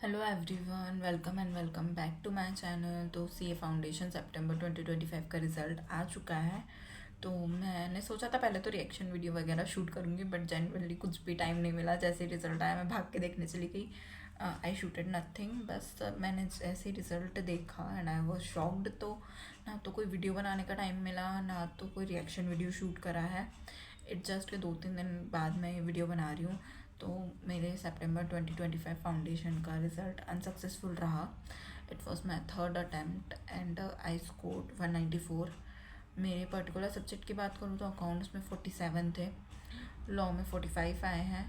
Hello everyone, welcome and welcome back to my channel. तो CA foundation सितंबर 2025 का result आ चुका है। तो मैंने सोचा था पहले तो रिएक्शन वीडियो वगैरह शूट करूँगी, बट जनरली कुछ भी टाइम नहीं मिला। जैसे रिज़ल्ट आया मैं भाग के देखने चली गई। आई शूटेड नथिंग। बस मैंने जैसे रिज़ल्ट देखा एंड आई वॉज शॉक्ड। तो ना तो कोई वीडियो बनाने का टाइम मिला, ना तो कोई रिएक्शन वीडियो शूट करा है। इट जस्ट 2-3 दिन बाद मैं ये वीडियो बना रही हूँ। तो मेरे सितंबर 2025 फाउंडेशन का रिज़ल्ट अनसक्सेसफुल रहा। It was my third attempt and I scored 194। मेरे पर्टिकुलर सब्जेक्ट की बात करूँ तो अकाउंट्स में 47 थे, लॉ में 45 आए हैं,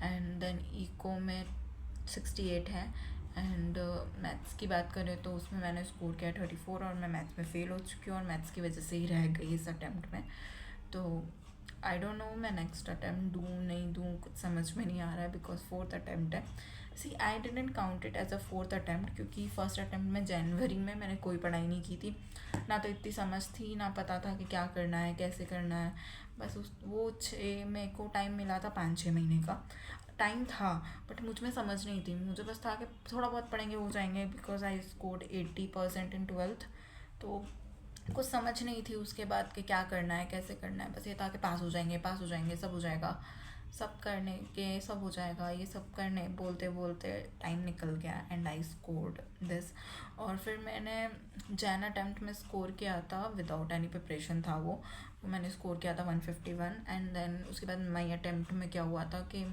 एंड देन इको में 68 है। एंड मैथ्स की बात करें तो उसमें मैंने स्कोर किया 34, और मैं मैथ्स में फ़ेल हो चुकी हूँ और मैथ्स की वजह से ही रह गई इस अटैम्प्ट में। तो आई डोंट नो मैं नेक्स्ट अटैम्प्ट दूँ नहीं दूँ, कुछ समझ में नहीं आ रहा है, बिकॉज फोर्थ अटैम्प्ट है। See I didn't count it as a fourth attempt, क्योंकि फर्स्ट अटैम्प्ट में जनवरी में मैंने कोई पढ़ाई नहीं की थी। ना तो इतनी समझ थी, ना पता था कि क्या करना है, कैसे करना है। बस वो मेरे को टाइम मिला था 5-6 महीने का टाइम था, बट मुझ में समझ नहीं थी। मुझे बस था कि थोड़ा बहुत पढ़ेंगे हो जाएंगे, because I scored 80% in 12th। तो कुछ समझ नहीं थी उसके बाद कि क्या करना है, कैसे करना है। बस ये था कि पास हो जाएंगे, पास हो जाएंगे, सब हो जाएगा, सब करने के सब हो जाएगा, ये सब करने बोलते बोलते टाइम निकल गया एंड आई स्कोर्ड दिस। और फिर मैंने जैन अटैम्प्ट में स्कोर किया था, विदाउट एनी प्रिपरेशन था वो मैंने स्कोर किया था 151। एंड देन उसके बाद मई अटैम्प्ट में क्या हुआ था कि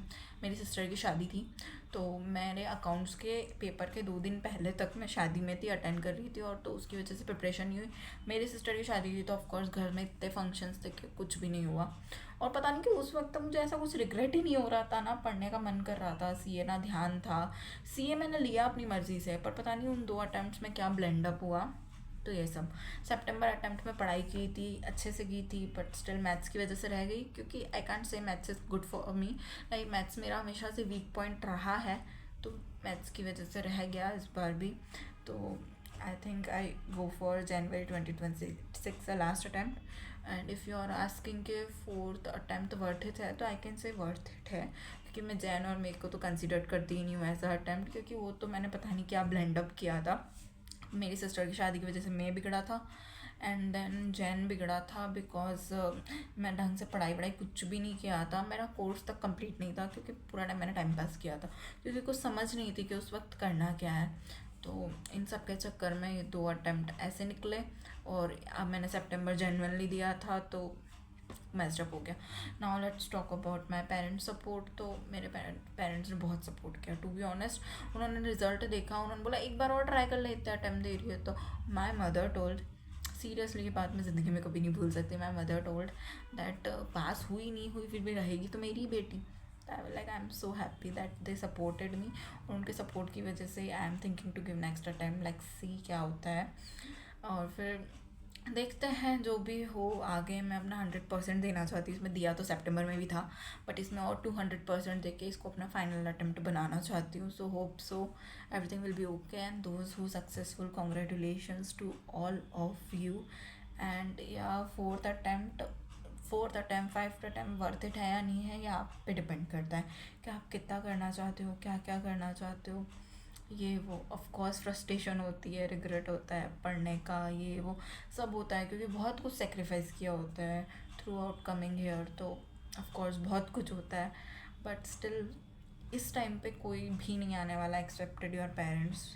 मेरी सिस्टर की शादी थी। तो मेरे अकाउंट्स के पेपर के 2 दिन पहले तक मैं शादी में थी, अटेंड कर रही थी, और तो उसकी वजह से प्रिपरेशन नहीं हुई। मेरी सिस्टर की शादी थी तो ऑफकोर्स घर में इतने फंक्शंस थे कि कुछ भी नहीं हुआ। और पता नहीं कि उस वक्त मुझे ऐसा कुछ रिग्रेट ही नहीं हो रहा था, ना पढ़ने का मन कर रहा था सीए, ना ध्यान था। सीए मैंने लिया अपनी मर्ज़ी से, पर पता नहीं उन 2 अटैम्प्ट्स में क्या ब्लेंड अप हुआ। तो ये सब सितंबर अटैम्प्ट में पढ़ाई की थी, अच्छे से की थी, बट स्टिल मैथ्स की वजह से रह गई, क्योंकि आई कैंट से maths is good for me. Like maths मेरा हमेशा से वीक पॉइंट रहा है, तो मैथ्स की वजह से रह गया इस बार भी। तो I think I go for January 2026 the last attempt. And if you are asking के फोर्थ अटैम्प्ट वर्थ इट है, तो I can say worth it है, क्योंकि मैं जैन और मेरे को तो कंसिडर करती ही नहीं हूँ एज अ अटैम्प्ट, क्योंकि वो तो मैंने पता नहीं क्या ब्लेंड अप किया था। मेरी सिस्टर की शादी की वजह से मैं बिगड़ा था, एंड देन जैन बिगड़ा था बिकॉज मैं ढंग से पढ़ाई वढ़ाई कुछ भी नहीं किया था। मेरा कोर्स तक कंप्लीट नहीं था, क्योंकि पूरा टाइम मैंने टाइम पास किया था, क्योंकि कुछ समझ नहीं थी कि उस वक्त करना क्या है। तो इन सब के चक्कर में ये 2 अटैम्प्ट ऐसे निकले, और अब मैंने सितंबर जनवरी दिया था तो मैस्ड अप हो गया। Now let's talk about my parents support. तो मेरे पेरेंट्स ने बहुत सपोर्ट किया, टू बी ऑनेस्ट। उन्होंने रिजल्ट देखा, उन्होंने बोला एक बार और ट्राई कर ले, इतना अटैम्प्ट दे रही है तो। माई मदर टोल्ड, सीरियसली ये बात मैं ज़िंदगी में कभी नहीं भूल सकती। My mother told that pass हुई नहीं हुई फिर भी रहेगी तो मेरी बेटी। Like I am so happy that they supported me, और उनके सपोर्ट की वजह से I am thinking to give next attempt, like see क्या होता है। और फिर देखते हैं जो भी हो आगे। मैं अपना 100% देना चाहती हूँ इसमें। दिया तो सितंबर में भी था, बट इसमें और 200% दे के इसको अपना फाइनल अटेम्प्ट बनाना चाहती हूँ। So hope so everything will be okay, and those who successful congratulations to all of you. And या fourth attempt fifth attempt worth it है या नहीं है, या आप पे डिपेंड करता है कि आप कितना करना चाहते हो, क्या क्या करना चाहते हो। ये वो ऑफ कोर्स फ्रस्ट्रेशन होती है, रिग्रेट होता है पढ़ने का, ये वो सब होता है, क्योंकि बहुत कुछ सेक्रीफाइस किया होता है थ्रू आउट कमिंग हेयर। तो ऑफ कोर्स बहुत कुछ होता है, बट स्टिल इस टाइम पे कोई भी नहीं आने वाला एक्सेप्टेड योर पेरेंट्स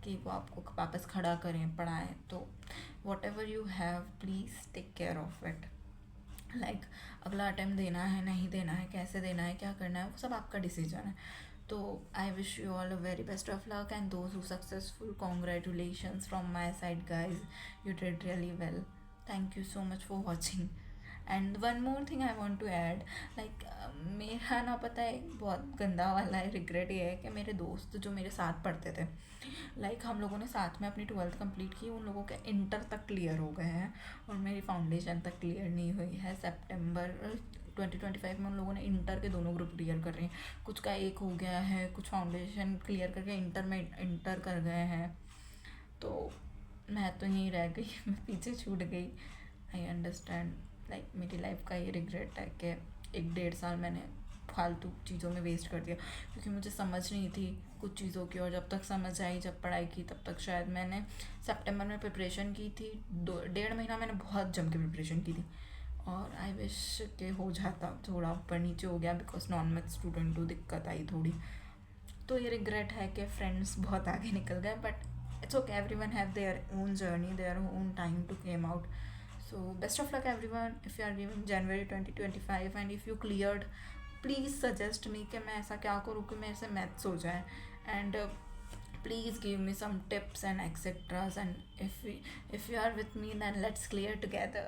कि वो आपको वापस खड़ा करें, पढ़ाएं। तो whatever you have, please take care of it. Like अगला अटेम्प्ट देना है, नहीं देना है, कैसे देना है, क्या करना है, वो सब आपका डिसीजन है। तो I wish you all a very best of luck, and those who successful congratulations from my side guys, you did really well. Thank you so much for watching. And one more thing I want to add, like मेरा ना पता है एक बहुत गंदा वाला है regret, ये है कि मेरे दोस्त जो मेरे साथ पढ़ते थे, लाइक हम लोगों ने साथ में अपनी 12th कंप्लीट की, उन लोगों के इंटर तक क्लियर हो गए हैं, और मेरी फाउंडेशन तक क्लियर नहीं हुई है। सितंबर 2025 में उन लोगों ने इंटर के दोनों ग्रुप क्लियर कर रहे हैं, कुछ का एक हो गया है, कुछ फाउंडेशन क्लियर करके इंटर में इंटर कर गए हैं। तो मैं तो यहीं रह गई, मैं पीछे छूट गई। आई अंडरस्टैंड, लाइक मेरी लाइफ का ये रिग्रेट है कि 1-1.5 साल मैंने फालतू चीज़ों में वेस्ट कर दिया, क्योंकि मुझे समझ नहीं थी कुछ चीज़ों की, और जब तक समझ आई जब पढ़ाई की तब तक शायद मैंने सितंबर में प्रिपरेशन की थी, 1.5 महीना मैंने बहुत जम के प्रिपरेशन की थी। और आई विश के हो जाता, थोड़ा ऊपर नीचे हो गया बिकॉज नॉन मैथ स्टूडेंट तो दिक्कत आई थोड़ी। तो ये रिग्रेट है कि फ्रेंड्स बहुत आगे निकल गए, but it's okay, every one have their own journey, their own time to came out. So best of luck everyone if you are giving January 2025, and if you cleared, please suggest me कि मैं ऐसा क्या करूँ कि मेरे से maths हो जाए, and please give me some tips and etc. and if you are with me, then let's clear together.